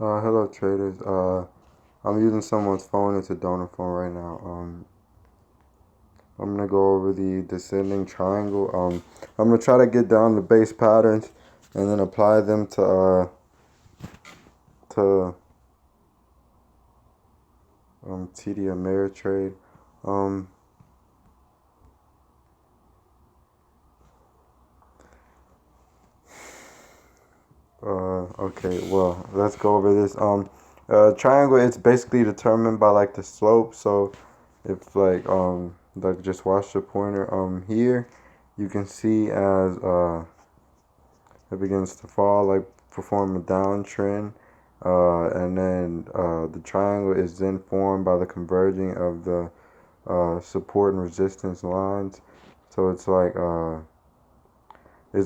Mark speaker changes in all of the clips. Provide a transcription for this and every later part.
Speaker 1: Hello traders. I'm using someone's phone. It's a donor phone right now. I'm gonna go over the descending triangle. I'm gonna try to get down the base patterns and then apply them to TD Ameritrade. Um, okay. Well, let's go over this. Triangle. It's basically determined by like the slope. So if like just watch the pointer here, you can see as it begins to fall, like perform a downtrend, and then the triangle is then formed by the converging of the support and resistance lines. So it's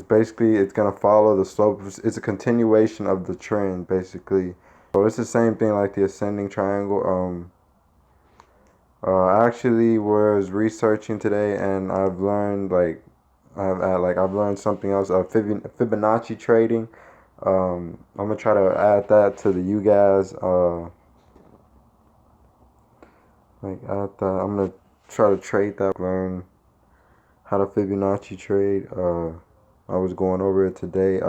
Speaker 1: basically it's gonna follow the slope. It's a continuation of the trend basically. So it's the same thing like the ascending triangle. I actually was researching today, and I've learned I've learned something else. Fibonacci trading. I'm gonna try to add that to the you guys. Add that. I'm gonna try to trade that. Learn how to Fibonacci trade. I was going over it today. It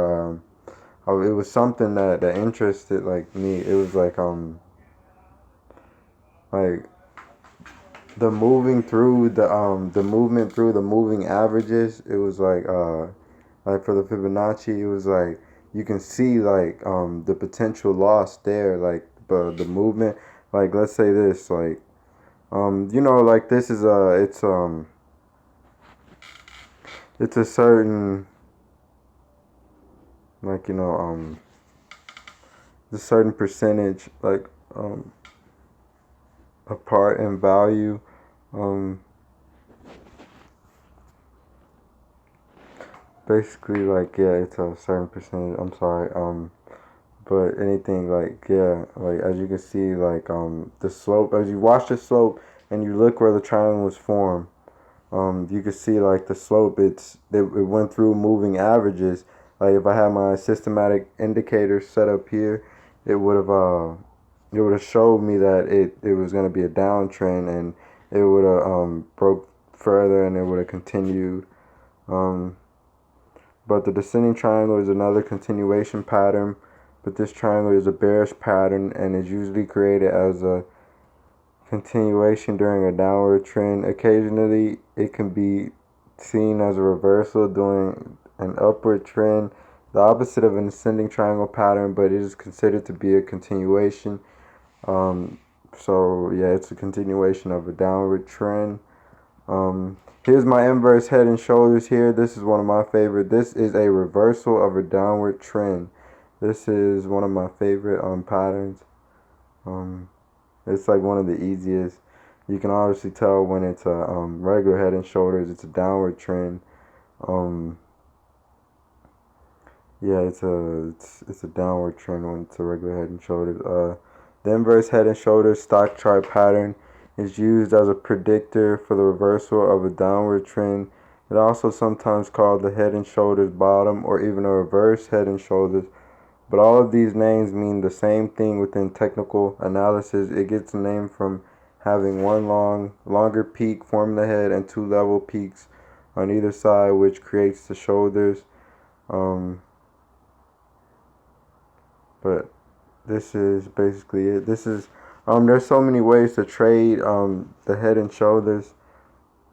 Speaker 1: was something that interested like me. It was like the moving through the movement through the moving averages. It was like for the Fibonacci, it was like you can see the potential loss there, like the movement. Like let's say this, like this is it's a certain like a certain percentage um apart in value. Um, Basically yeah, it's a certain percentage. I'm sorry. But anything yeah, like as you can see, the slope, as you watch the slope and you look where the triangle was formed, you can see like the slope. It went through moving averages. Like if I had my systematic indicator set up here, it would have showed me that it was gonna be a downtrend, and it would have broke further, and it would have continued. Um, but the descending triangle is another continuation pattern, but this triangle is a bearish pattern and is usually created as a continuation during a downward trend. Occasionally, it can be seen as a reversal during an upward trend, the opposite of an ascending triangle pattern, but it is considered to be a continuation. So, yeah, it's a continuation of a downward trend. Here's my inverse head and shoulders here. This is one of my favorite. This is a reversal of a downward trend. This is one of my favorite patterns. Um, it's like one of the easiest. You can obviously tell when it's a regular head and shoulders. It's a downward trend. Um, yeah, it's a downward trend when it's a regular head and shoulders. The inverse head and shoulders stock chart pattern is used as a predictor for the reversal of a downward trend. It also sometimes called the head and shoulders bottom or even a reverse head and shoulders. But all of these names mean the same thing within technical analysis. It gets a name from having one longer peak forming the head and two level peaks on either side, which creates the shoulders. Um, but this is basically it. There's so many ways to trade the head and shoulders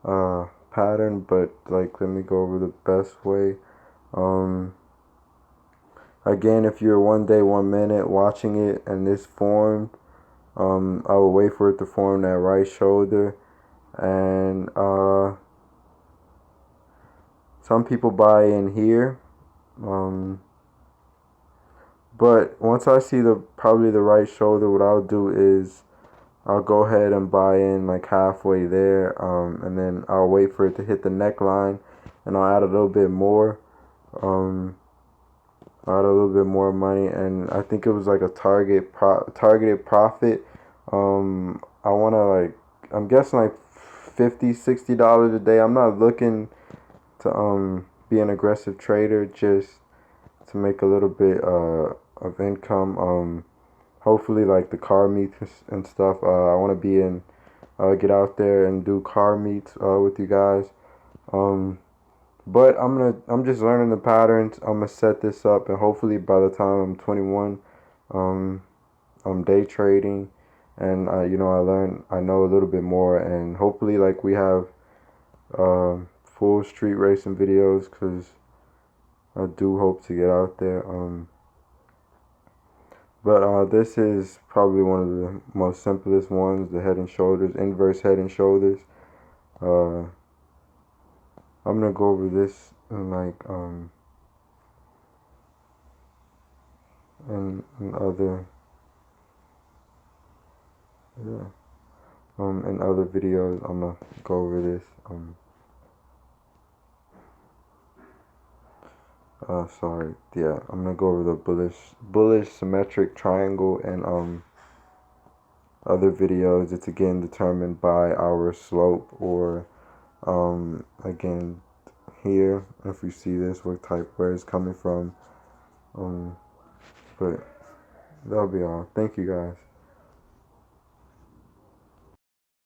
Speaker 1: pattern, but like let me go over the best way. Um, Again, if you're 1 day, 1 minute watching it and this formed, I will wait for it to form that right shoulder, and some people buy in here. Um, but once I see probably the right shoulder, what I'll do is I'll go ahead and buy in like halfway there, and then I'll wait for it to hit the neckline, and I'll add a little bit more. Um, I'll add a little bit more money, and I think it was like a targeted profit. I wanna I'm guessing like 50, $60 a day. I'm not looking to be an aggressive trader, just to make a little bit of income. hopefully like the car meets and stuff. I want to be in, get out there and do car meets with you guys. But I'm just learning the patterns. I'm gonna set this up, and hopefully by the time I'm 21, um, I'm day trading, and I know a little bit more, and hopefully like we have full street racing videos, cause I do hope to get out there. But this is probably one of the most simplest ones, the Head and Shoulders, inverse Head and Shoulders. Uh, I'm gonna go over this in like in other yeah in other videos. I'm gonna go over this sorry, yeah, I'm gonna go over the bullish symmetric triangle and other videos. It's again determined by our slope, or again here, if you see this, what type, where it's coming from. But that'll be all. Thank you guys.